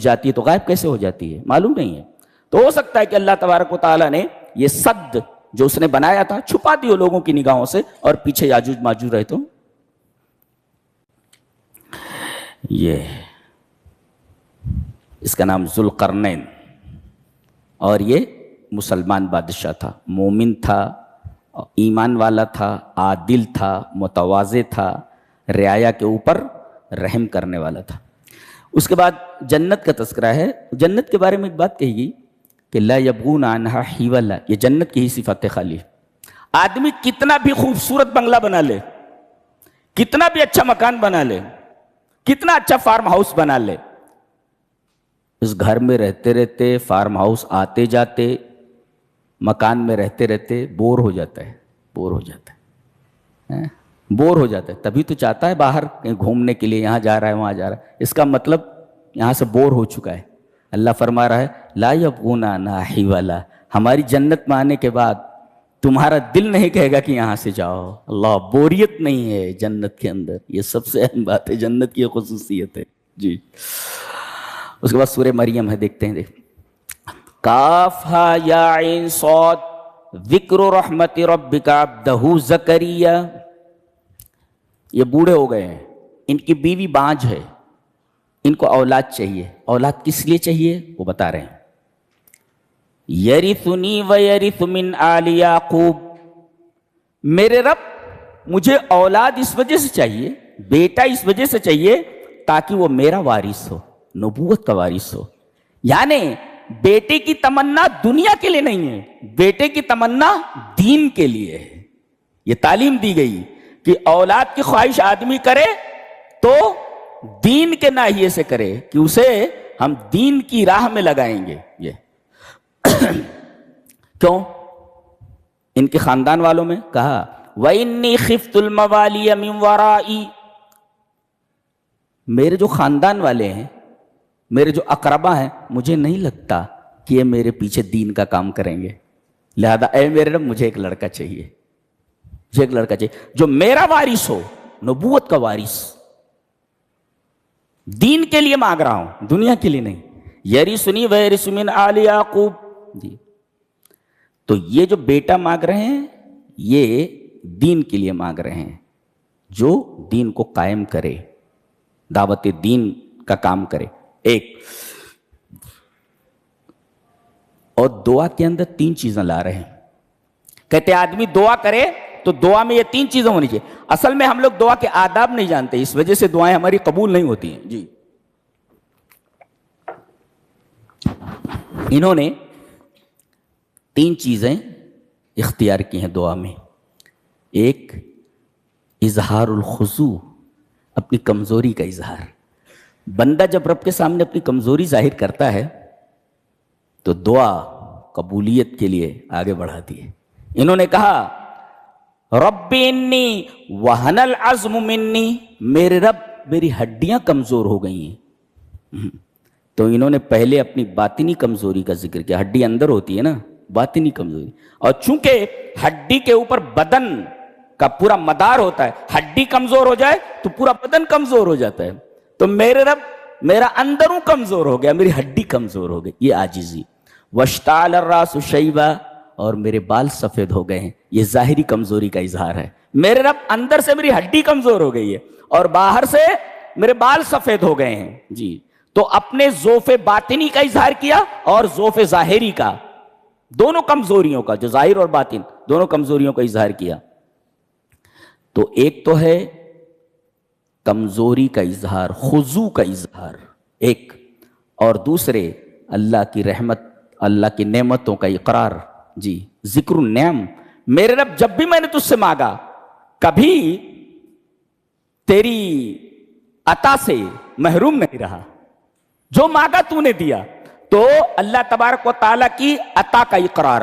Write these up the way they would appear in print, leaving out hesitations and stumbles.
جاتی ہے تو غائب کیسے ہو جاتی ہے؟ معلوم نہیں ہے۔ تو ہو سکتا ہے کہ اللہ تبارک و تعالیٰ نے یہ صد جو اس نے بنایا تھا چھپا دی ہو لوگوں کی نگاہوں سے، اور پیچھے یاجوج ماجوج رہے تو یہ اس کا نام ذوالقرنین، اور یہ مسلمان بادشاہ تھا، مومن تھا، ایمان والا تھا، عادل تھا، متواضع تھا، رعایا کے اوپر رحم کرنے والا تھا۔ اس کے بعد جنت کا تذکرہ ہے۔ جنت کے بارے میں ایک بات کہی گئی کہ لا یبغون عنہا حولا، یہ جنت کی ہی صفت خالی۔ آدمی کتنا بھی خوبصورت بنگلہ بنا لے، کتنا بھی اچھا مکان بنا لے، کتنا اچھا فارم ہاؤس بنا لے، اس گھر میں رہتے رہتے، فارم ہاؤس آتے جاتے، مکان میں رہتے رہتے بور ہو جاتا ہے، بور ہو جاتا ہے، بور ہو جاتا ہے۔ تبھی تو چاہتا ہے باہر کہیں گھومنے کے لیے، یہاں جا رہا ہے وہاں جا رہا ہے، اس کا مطلب یہاں سے بور ہو چکا ہے۔ اللہ فرما رہا ہے لا یبغون عنہا حولا، ہماری جنت میں آنے کے بعد تمہارا دل نہیں کہے گا کہ یہاں سے جاؤ۔ اللہ، بوریت نہیں ہے جنت کے اندر، یہ سب سے اہم بات ہے، جنت کی خصوصیت ہے جی۔ اس کے بعد سورہ مریم ہے، دیکھتے ہیں، کاف ہا یا عین صاد ذکر رحمت ربک عبدہ زکریا۔ یہ بوڑھے ہو گئے ہیں، ان کی بیوی بانجھ ہے، ان کو اولاد چاہیے۔ اولاد کس لیے چاہیے وہ بتا رہے ہیں، یرثنی ویرث من آل یعقوب، میرے رب مجھے اولاد اس وجہ سے چاہیے، بیٹا اس وجہ سے چاہیے تاکہ وہ میرا وارث ہو، نبوت کا وارث ہو۔ یعنی بیٹے کی تمنا دنیا کے لیے نہیں ہے، بیٹے کی تمنا دین کے لیے ہے۔ یہ تعلیم دی گئی کہ اولاد کی خواہش آدمی کرے تو دین کے ناحیے سے کرے، کہ اسے ہم دین کی راہ میں لگائیں گے۔ یہ کیوں؟ ان کے خاندان والوں میں کہا وَإِنِّي خِفْتُ الْمَوَالِيَ مِنْ وَرَائِي، میرے جو خاندان والے ہیں، میرے جو اقربا ہیں، مجھے نہیں لگتا کہ یہ میرے پیچھے دین کا کام کریں گے، لہذا اے میرے رب مجھے ایک لڑکا چاہیے، مجھے ایک لڑکا چاہیے جو میرا وارث ہو، نبوت کا وارث۔ دین کے لیے مانگ رہا ہوں، دنیا کے لیے نہیں۔ یرثنی ویرث من آل یعقوب جی۔ تو یہ جو بیٹا مانگ رہے ہیں یہ دین کے لیے مانگ رہے ہیں، جو دین کو قائم کرے، دعوت دین کا کام کرے۔ ایک اور دعا کے اندر 3 چیزیں لا رہے ہیں، کہتے ہیں آدمی دعا کرے تو دعا میں یہ 3 چیزیں ہونی چاہیے۔ اصل میں ہم لوگ دعا کے آداب نہیں جانتے، اس وجہ سے دعائیں ہماری قبول نہیں ہوتی ہیں جی۔ انہوں نے 3 چیزیں اختیار کی ہیں دعا میں۔ ایک اظہار الخضوع، اپنی کمزوری کا اظہار۔ بندہ جب رب کے سامنے اپنی کمزوری ظاہر کرتا ہے تو دعا قبولیت کے لیے آگے بڑھاتی ہے۔ انہوں نے کہا رب انی وہن العظم منی، میرے رب میری ہڈیاں کمزور ہو گئی ہیں۔ تو انہوں نے پہلے اپنی باطنی کمزوری کا ذکر کیا، ہڈی اندر ہوتی ہے نا، باطنی کمزوری، اور چونکہ ہڈی کے اوپر بدن کا پورا مدار ہوتا ہے، ہڈی کمزور ہو جائے تو پورا بدن کمزور ہو جاتا ہے۔ تو میرے رب میرا اندروں کمزور ہو گیا، میری ہڈی کمزور ہو گئی، یہ عاجزی۔ واشتعل الراس شیبا، اور میرے بال سفید ہو گئے ہیں، یہ ظاہری کمزوری کا اظہار ہے۔ میرے رب اندر سے میری ہڈی کمزور ہو گئی ہے اور باہر سے میرے بال سفید ہو گئے ہیں جی۔ تو اپنے ضعف باطنی کا اظہار کیا اور ضعف ظاہری کا، دونوں کمزوریوں کا، جو ظاہر اور باطن دونوں کمزوریوں کا اظہار کیا۔ تو ایک تو ہے کمزوری کا اظہار، خضوع کا اظہار ایک، اور دوسرے اللہ کی رحمت، اللہ کی نعمتوں کا اقرار جی، ذکر النعم۔ میرے رب جب بھی میں نے تجھ سے مانگا کبھی تیری عطا سے محروم نہیں رہا، جو مانگا تو نے دیا۔ تو اللہ تبارک و تعالیٰ کی عطا کا اقرار،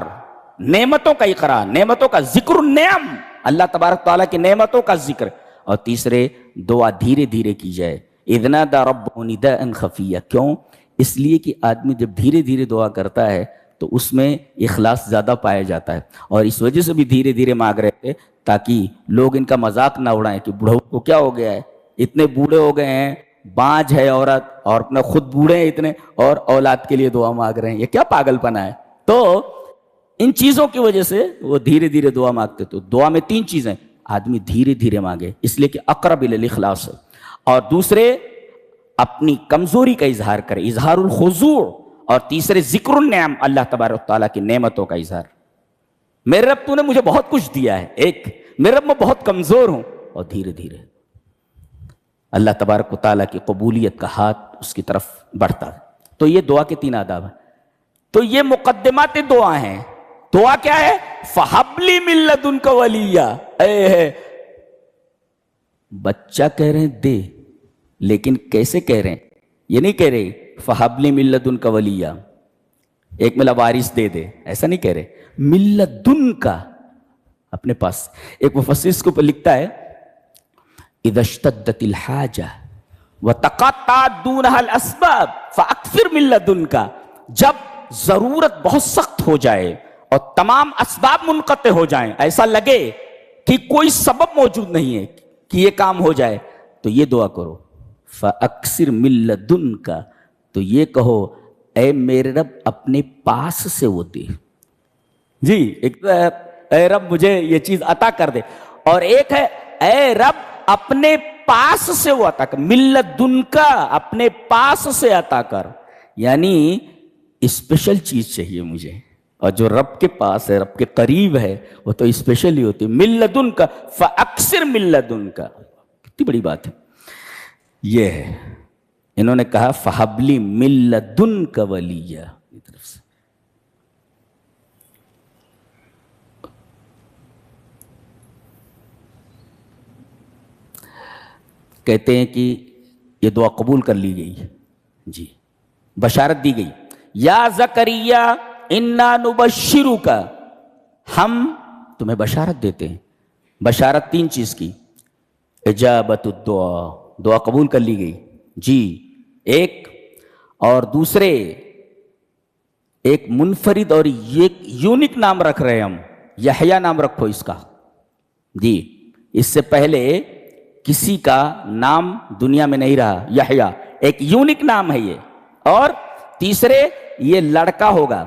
نعمتوں کا اقرار، نعمتوں کا ذکر النعم، اللہ تبارک و تعالیٰ کی نعمتوں کا ذکر۔ اور تیسرے دعا دھیرے دھیرے کی جائے، اذ نادى ربه نداء خفیا۔ کیوں؟ اس لیے کہ آدمی جب دھیرے دھیرے دعا کرتا ہے تو اس میں اخلاص زیادہ پایا جاتا ہے، اور اس وجہ سے بھی دھیرے دھیرے مانگ رہے تھے تاکہ لوگ ان کا مذاق نہ اڑائیں کہ بوڑھوں کو کیا ہو گیا ہے، اتنے بوڑھے ہو گئے ہیں बांझ है औरत और अपना खुद बूढ़े हैं इतने और औलाद के लिए दुआ मांग रहे हैं, ये क्या पागलपना है। तो इन चीजों की वजह से वो धीरे धीरे दुआ मांगते। तो दुआ में 3 चीजें, आदमी धीरे धीरे मांगे इसलिए कि अक़रब इलल इख़लास है, और दूसरे अपनी कमजोरी का इजहार करे, इजहारुल खुजू, और तीसरे जिक्रुन नेम, अल्लाह तबारक तआला की नेमतों का इजहार। मेरे रब तूने मुझे बहुत कुछ दिया है, एक मेरे रब मैं बहुत कमजोर हूं, और धीरे धीरे अल्लाह तबारक तआला की कबूलियत का हाथ उसकी तरफ बढ़ता है। तो ये दुआ के 3 आदाब हैं। तो ये मुकद्दमात दुआ हैं। दुआ क्या है? फहबली मिन लदुनका वलिया। बच्चा कह रहे हैं दे, लेकिन कैसे कह रहे हैं? ये नहीं कह रहे फहबली मिन लदुनका वलिया, एक मेरा वारिस दे दे, ऐसा नहीं कह रहे। मिन लदुनका, अपने पास। एक मुफस्सिर इसके ऊपर लिखता है इज़ा इश्तद्दतिल हाजा व तक़अ्तअत दूनहल अस्बाब फ़अक्सिर मिन लदुनका, जब जरूरत बहुत सख्त हो जाए और तमाम असबाब मुनक़ते हो जाएं, ऐसा लगे कि कोई सबब मौजूद नहीं है कि ये काम हो जाए, तो ये दुआ करो फ़अक्सिर मिन लदुनका, तो ये कहो ऐ मेरे रब अपने पास से वो दे। जी, एक ऐ रब मुझे ये चीज अता कर दे, और एक है ऐ रब अपने पास से वो अता कर, मिन लदुनका, अपने पास से अता कर, यानी स्पेशल चीज चाहिए मुझे, और जो रब के पास है, रब के करीब है, वो तो स्पेशल ही होती है। मिन लदुनका फ़अक्सिर मिन लदुनका, कितनी बड़ी बात है। ये है, इन्होंने कहा फहबली मिन लदुनका वलिया की तरफ से। कहते हैं कि ये दुआ कबूल कर ली गई। जी, बशारत दी गई, या ज़करिया इन्ना नुबश्शिरुका, हम तुम्हें बशारत देते हैं। बशारत 3 चीज की, इजाबतुद दुआ, दुआ कबूल कर ली गई जी, एक, और दूसरे एक मुनफरिद और ये यूनिक नाम रख रहे हैं हम, यहया नाम रखो इसका जी। इससे पहले किसी का नाम दुनिया में नहीं रहा, यहया एक यूनिक नाम है ये। और तीसरे ये लड़का होगा,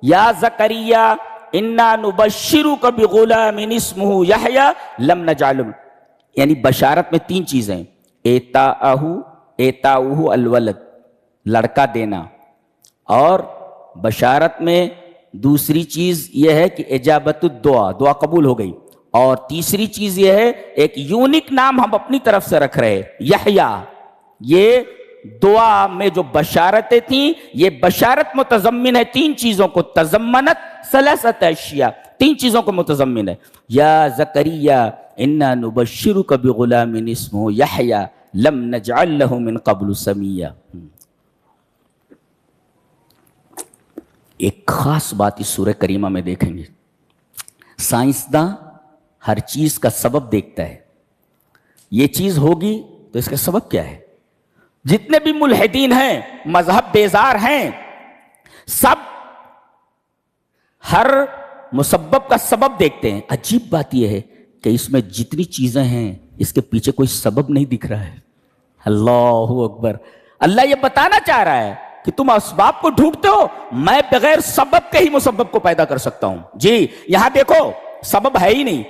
या ज़करिया इन्ना नुबश्शिरुका बिग़ुलामिन इस्मुहु यहया लम नजअल, यानी बशारत में 3 चीजें, एताउहु अलवलद, लड़का देना, और बशारत में दूसरी चीज यह है कि इजाबतुद दुआ, दुआ कबूल हो गई, और तीसरी चीज यह है एक यूनिक नाम हम अपनी तरफ से रख रहे यहया। ये दुआ में जो बशारतें थी, ये बशारत मुतज़म्मिन है 3 चीजों को, तज़म्मनत सलसत अशिया, 3 चीजों को मुतज़म्मिन है। या ज़करिया इन्ना नुबश्शिरुका बिग़ुलामिन इस्मुहु यहया लम नजअल लहु मिन क़ब्लु समिया। एक खास बात इस सूरह करीमा में देखेंगे, साइंसदां हर चीज का सबब देखता है, ये चीज होगी तो इसका सबब क्या है। जितने भी मुल्हिदीन हैं, मजहब बेजार हैं, सब हर मुसब्बब का सबब देखते हैं। अजीब बात यह है कि इसमें जितनी चीजें हैं इसके पीछे कोई सबब नहीं दिख रहा है। अल्लाहु अकबर, अल्लाह ये बताना चाह रहा है कि तुम असबाब को ढूंढते हो, मैं बगैर सबब के ही मुसब्बब को पैदा कर सकता हूं। जी, यहां देखो सबब है ही नहीं,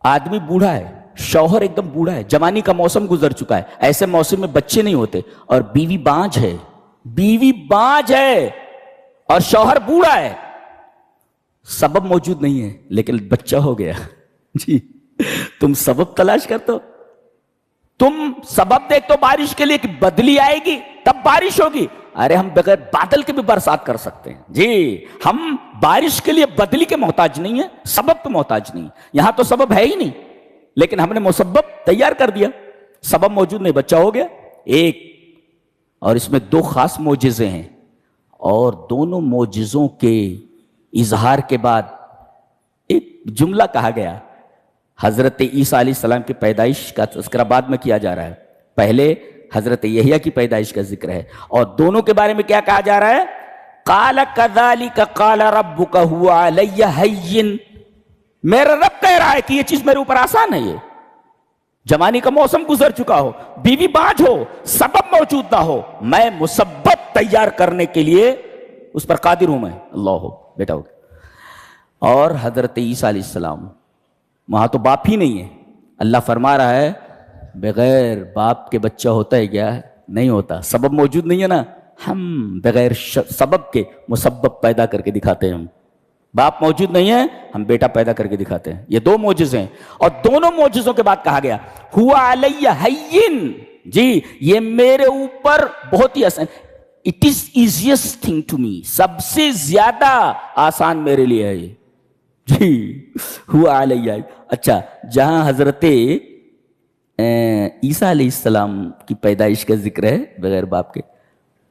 आदमी बूढ़ा है, शौहर एकदम बूढ़ा है, जवानी का मौसम गुजर चुका है, ऐसे मौसम में बच्चे नहीं होते, और बीवी बांझ है, बीवी बांझ है और शौहर बूढ़ा है, सबब मौजूद नहीं है लेकिन बच्चा हो गया। जी, तुम सबब तलाश करते हो, तुम सबब देखते हो बारिश के लिए कि बदली आएगी तब बारिश होगी। अरे हम बगैर बादल के भी बरसात कर सकते हैं। जी, हम बारिश के लिए बदली के मोहताज नहीं है, सबब पे मोहताज नहीं। यहां तो सबब है ही नहीं, लेकिन हमने मुसब्बब तैयार कर दिया, सबब मौजूद नहीं, बच्चा हो गया एक। और इसमें 2 खास मोजिज़े हैं, और दोनों मोजिज़ों के इजहार के बाद एक जुमला कहा गया। हजरत ईसा अलैहिस्सलाम की पैदाइश का तज़किरा बाद में किया जा रहा है, पहले हजरत यहया की पैदाइश का जिक्र है, और दोनों के बारे में क्या कहा जा रहा है? काला कज़ालिका काला रब्बुका हुवा अलैया हय्यिन, मेरा रब कह रहा है कि ये चीज मेरे ऊपर आसान है, जवानी का मौसम गुजर चुका हो, बीवी बाज हो, सबब मौजूद ना हो, मैं मुसब्बब तैयार करने के लिए उस पर कादिर हूं मैं। अल्लाह हो बेटा हो। और हजरत ईसा अलैहिस्सलाम, वहां तो बाप ही नहीं है, अल्लाह फरमा रहा है बगैर बाप के बच्चा होता है क्या? नहीं होता। सबब मौजूद नहीं है ना, हम बगैर सबब के मुसब्बब पैदा करके दिखाते हैं। हम बाप मौजूद नहीं है, हम बेटा पैदा करके दिखाते हैं। ये दो मोजिज़े हैं, और दोनों मोजिज़ों के बाद कहा गया हुआ अलैया हय्यिन, जी ये मेरे ऊपर बहुत ही आसान, it is easiest thing to me, सबसे ज्यादा आसान मेरे लिए है ये, जी हुआ अलैया। अच्छा, जहां हजरत ईसा अलैहिस्सलाम की पैदाइश का जिक्र है बगैर बाप के,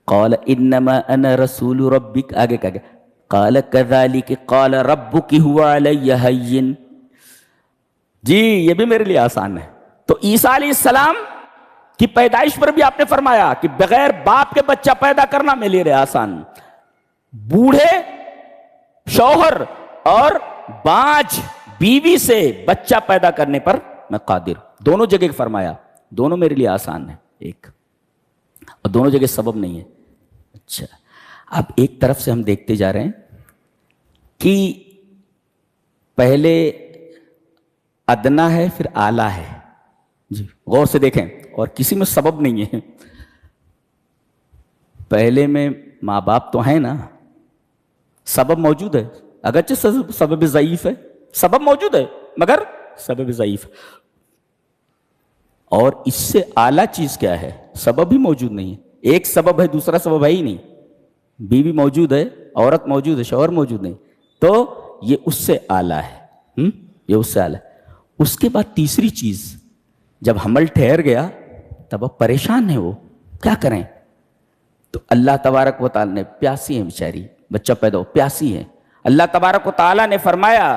क़ाल इन्नमा अना रसूलु रब्बिक, आगे क्या गया, क़ाल कज़ालिक क़ाल रब्बुकी हुआ अलैया हय्यिन, जी ये भी मेरे लिए आसान है। तो ईसा अलैहिस्सलाम की पैदाइश पर भी आपने फरमाया कि बगैर बाप के बच्चा पैदा करना मेरे लिए आसान, बूढ़े शौहर और बाज बीवी से बच्चा पैदा करने पर मैं कादिर, दोनों जगह फरमाया, दोनों मेरे लिए आसान है एक, और दोनों जगह सबब नहीं है। अच्छा, अब एक तरफ से हम देखते जा रहे हैं कि पहले अदना है फिर आला है, जी गौर से देखें, और किसी में सबब नहीं है। पहले में माँ बाप तो है ना, सबब मौजूद है, अगरचे सबब ज़ईफ है, सबब मौजूद है मगर सबब ज़ईफ। और इससे आला चीज क्या है? सबब भी मौजूद नहीं है। एक सबब है, दूसरा सबब है ही नहीं। बीवी मौजूद है, औरत मौजूद है, शौहर मौजूद नहीं, तो ये उससे आला है। ये उससे आला है। उसके बाद तीसरी चीज, जब हमल ठहर गया तब अब परेशान है वो, क्या करें? तो अल्लाह तबारक व तआला ने, प्यासी है बेचारी, बच्चा पैदा हो प्यासी है, अल्लाह तबारक व तआला ने फरमाया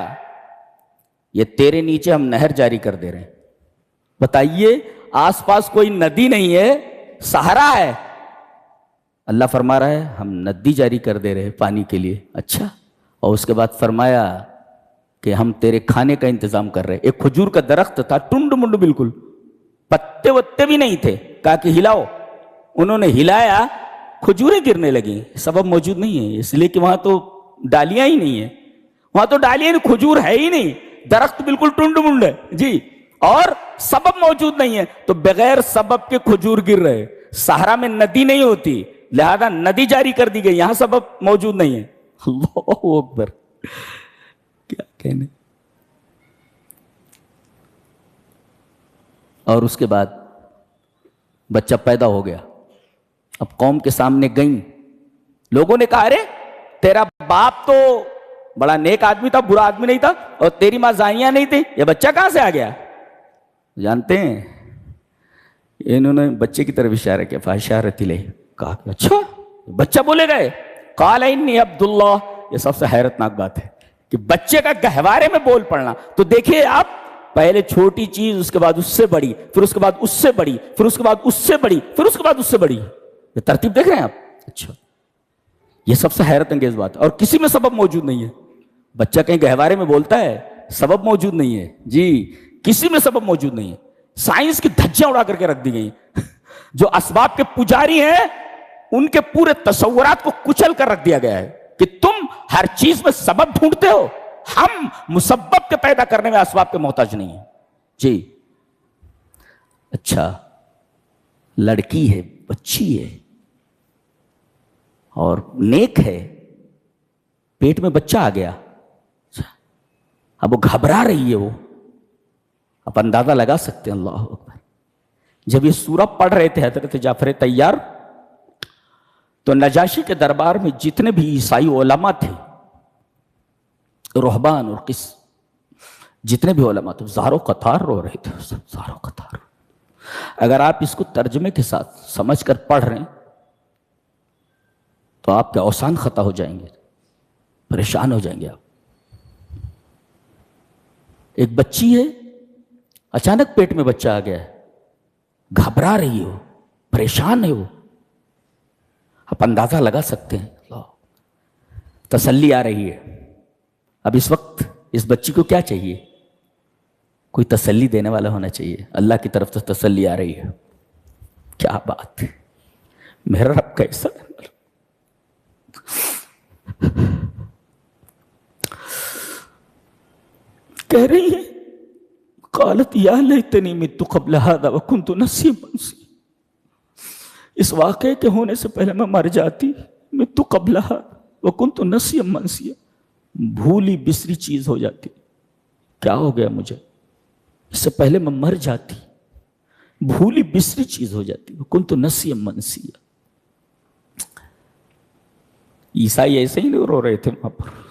ये तेरे नीचे हम नहर जारी कर दे रहे हैं। बताइए, आसपास कोई नदी नहीं है, सहारा है, अल्लाह फरमा रहा है हम नदी जारी कर दे रहे हैं पानी के लिए। अच्छा, और उसके बाद फरमाया कि हम तेरे खाने का इंतजाम कर रहे हैं। एक खजूर का दरख्त था, टुंड मुंड बिल्कुल, पत्ते वत्ते भी नहीं थे, कहा कि हिलाओ, उन्होंने हिलाया, खजूरें गिरने लगी। सबब मौजूद नहीं है, इसलिए कि वहां तो डालियां ही नहीं है, वहां तो डालियां नहीं, खजूर है ही नहीं, दरख्त बिल्कुल टुंड मुंड है जी, और सबब मौजूद नहीं है, तो बगैर सबब के खजूर गिर रहे। सहारा में नदी नहीं होती, लिहाजा नदी जारी कर दी गई, यहां सबब मौजूद नहीं है। अल्लाहू अकबर, क्या कहने। और उसके बाद बच्चा पैदा हो गया। अब कौम के सामने गई, लोगों ने कहा अरे तेरा बाप तो बड़ा नेक आदमी था, बुरा आदमी नहीं था, और तेरी मां जानिया नहीं थी, ये बच्चा कहां से आ गया? जानते हैं, इन्होंने बच्चे की तरफ इशारा किया, फाशारत इलैह, कहा अच्छा बच्चा बोले गए, काल इन्नी अब्दुल्लाह। ये सबसे हैरतनाक बात है कि बच्चे का गहवारे में बोल पड़ना। तो देखिए आप, पहले छोटी चीज, उसके बाद उससे बड़ी, फिर उसके बाद उससे बड़ी, फिर उसके बाद उससे बड़ी, फिर उसके बाद उससे बड़ी, ये तरतीब देख रहे हैं आप? अच्छा, ये सबसे हैरत अंगेज बात है, और किसी में सबब मौजूद नहीं है। बच्चा कहीं गहवारे में बोलता है, सबब मौजूद नहीं है जी, किसी में सबब मौजूद नहीं है। साइंस की धज्जियां उड़ा करके रख दी गई। जो असबाब के पुजारी हैं, उनके पूरे तसव्वुरात को कुचल कर रख दिया गया है कि तुम हर चीज में सबब ढूंढते हो, हम मुसब्बब के पैदा करने में असबाब के मोहताज नहीं है जी। अच्छा, लड़की है, बच्ची है और नेक है, पेट में बच्चा आ गया, अब वो घबरा रही है, वो आप अंदाजा लगा सकते हैं। अल्लाह अकबर। जब ये सूरा पढ़ रहे थे हजरत जाफर तैयार, तो नजाशी के दरबार में जितने भी ईसाई उलमा थे, रुहबान और किस जितने भी उलमा थे, ज़ारो कतार रो रहे थे, सब ज़ारो कतार। अगर आप इसको तर्जमे के साथ समझ कर पढ़ रहे हैं तो आपके औसान खता हो जाएंगे, परेशान हो जाएंगे आप। एक बच्ची है, अचानक पेट में बच्चा आ गया है, घबरा रही हो, परेशान है वो, आप अंदाजा लगा सकते हैं। तसल्ली आ रही है। अब इस वक्त इस बच्ची को क्या चाहिए? کوئی تسلی دینے والا ہونا چاہیے. اللہ کی طرف سے تسلی آ رہی ہے. کیا بات ہے, میرا رب کیسا ہے. کہہ رہی ہے قالت یا لیتنی مت قبل هذا وکنت نسیا منسیا. اس واقعے کے ہونے سے پہلے میں مر جاتی. مت قبل هذا وکنت نسیا منسیا. بھولی بسری چیز ہو جاتی. کیا ہو گیا مجھے, اس سے پہلے میں مر جاتی. بھولی بسری چیز ہو جاتی. وکنت نسیا منسیا. عیسائی ایسے ہی رو رہے تھے وہاں پر.